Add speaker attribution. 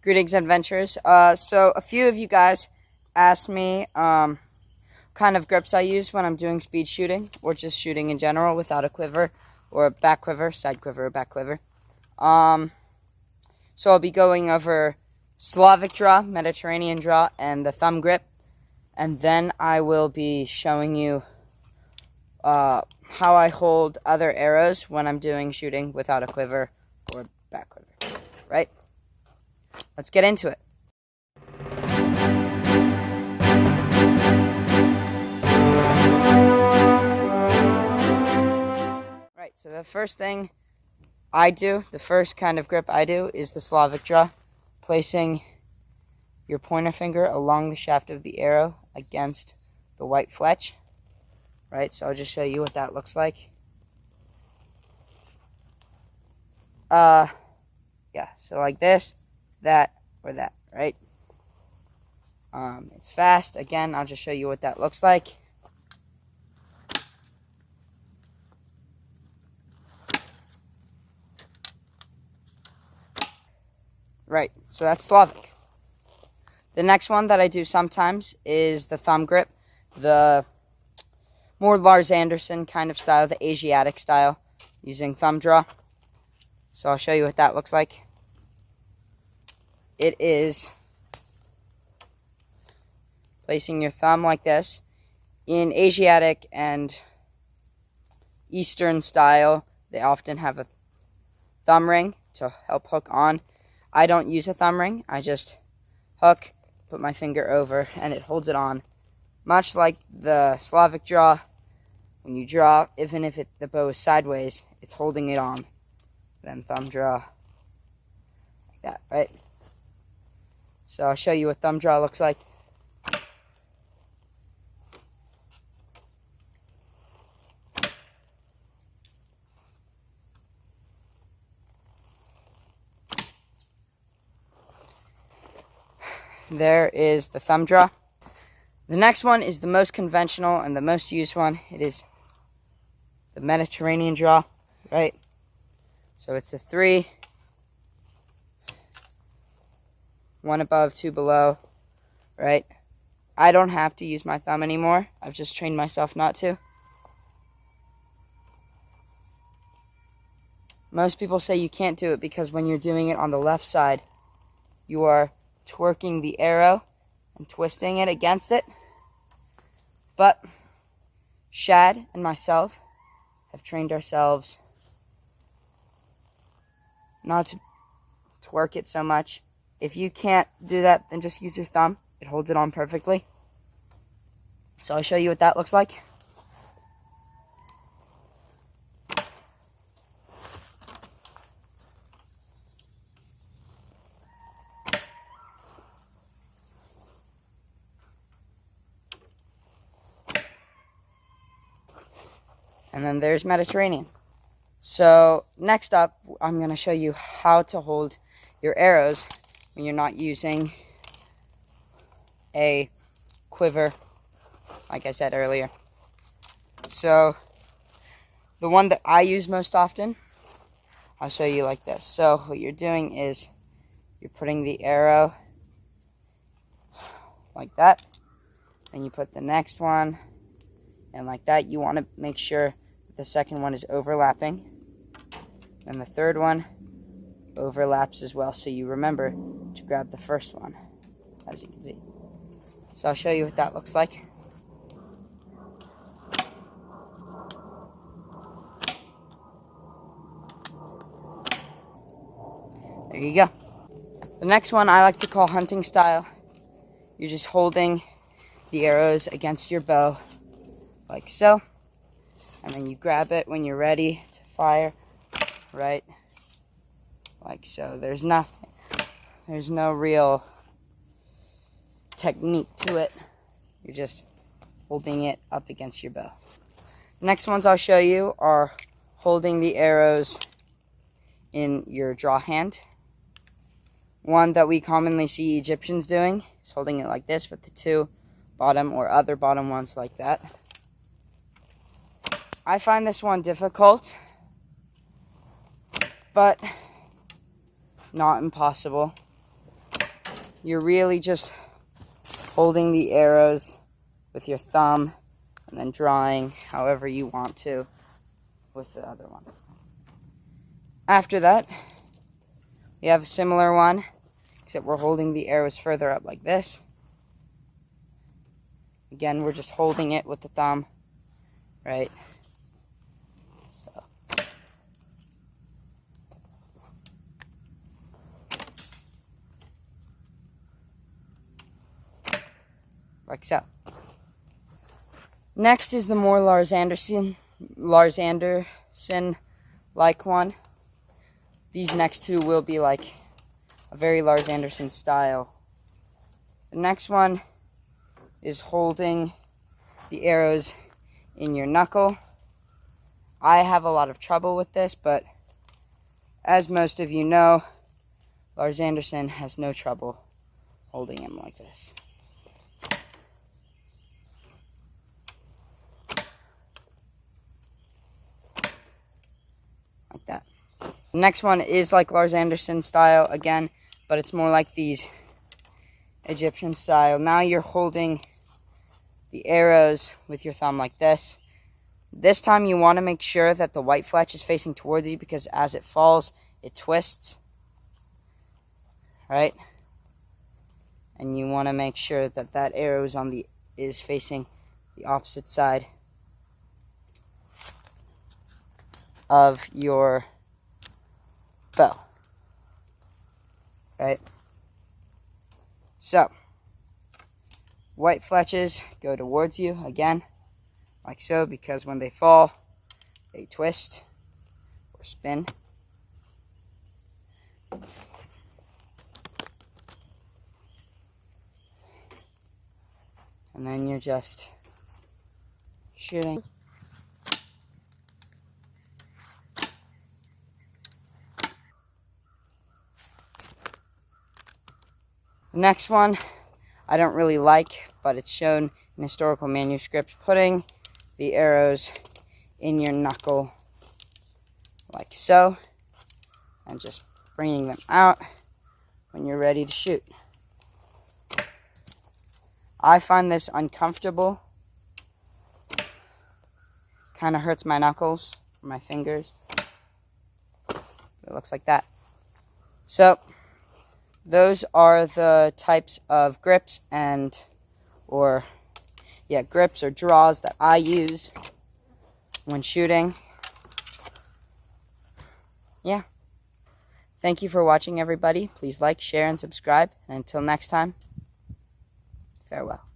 Speaker 1: Greetings, adventurers. So a few of you guys asked me kind of grips I use when I'm doing speed shooting or just shooting in general without a quiver or a back quiver, side quiver or back quiver. So I'll be going over Slavic draw, Mediterranean draw, and the thumb grip. And then I will be showing you how I hold other arrows when I'm doing shooting without a quiver or back quiver, right? Let's get into it. Right, so the first thing I do, the first kind of grip I do is the Slavic draw, placing your pointer finger along the shaft of the arrow against the white fletch. Right, so I'll just show you what that looks like. Yeah, so like this, that, or that, right? It's fast. Again, I'll just show you what that looks like. Right, so that's Slavic. The next one that I do sometimes is the thumb grip, the more Lars Andersen kind of style, the Asiatic style, using thumb draw. So I'll show you what that looks like. It is placing your thumb like this. In Asiatic and Eastern style, they often have a thumb ring to help hook on. I don't use a thumb ring. I just hook, put my finger over, and it holds it on. Much like the Slavic draw, when you draw, even if the bow is sideways, it's holding it on. Then thumb draw, like that, right? So I'll show you what thumb draw looks like. There is the thumb draw. The next one is the most conventional and the most used one. It is the Mediterranean draw, right? So it's a 3, 1 above, 2 below, right? I don't have to use my thumb anymore. I've just trained myself not to. Most people say you can't do it because when you're doing it on the left side, you are twerking the arrow and twisting it against it. But Shad and myself have trained ourselves not to twerk it so much. If you can't do that, then just use your thumb. It holds it on perfectly. So I'll show you what that looks like. And then there's Mediterranean. So next up, I'm going to show you how to hold your arrows when you're not using a quiver, like I said earlier. So the one that I use most often, I'll show you like this. So what you're doing is you're putting the arrow like that, and you put the next one, and like that. You want to make sure that the second one is overlapping, and the third one overlaps as well, so you remember to grab the first one, as you can see. So I'll show you what that looks like. There you go. The next one I like to call hunting style. You're just holding the arrows against your bow, like so, and then you grab it when you're ready to fire, right? Like so. There's no real technique to it. You're just holding it up against your bow. The next ones I'll show you are holding the arrows in your draw hand. One that we commonly see Egyptians doing is holding it like this with the 2 bottom or other bottom ones like that. I find this one difficult, but not impossible. you're really just holding the arrows with your thumb and then drawing however you want to with the other one. After that, we have a similar one, except we're holding the arrows further up like this. Again, we're just holding it with the thumb, right? So. Like so. Next is the more Lars Andersen like one. These next two will be like a very Lars Andersen style. The next one is holding the arrows in your knuckle. I have a lot of trouble with this, but as most of you know, Lars Andersen has no trouble holding him like this. Like that. The next one is like Lars Andersen style again, but it's more like these Egyptian style. Now you're holding the arrows with your thumb like this. This time you want to make sure that the white fletch is facing towards you, because as it falls, it twists. Right? And you want to make sure that that arrow is facing the opposite side of your bow. Right? So, white fletches go towards you again, like so, because when they fall, they twist or spin. And then you're just shooting. The next one I don't really like, but it's shown in historical manuscripts, putting the arrows in your knuckle like so, and just bringing them out when you're ready to shoot. I find this uncomfortable. Kind of hurts my knuckles, my fingers. It looks like that. So, those are the types of grips grips or draws that I use when shooting. Yeah. Thank you for watching, everybody. Please like, share, and subscribe. And until next time, farewell.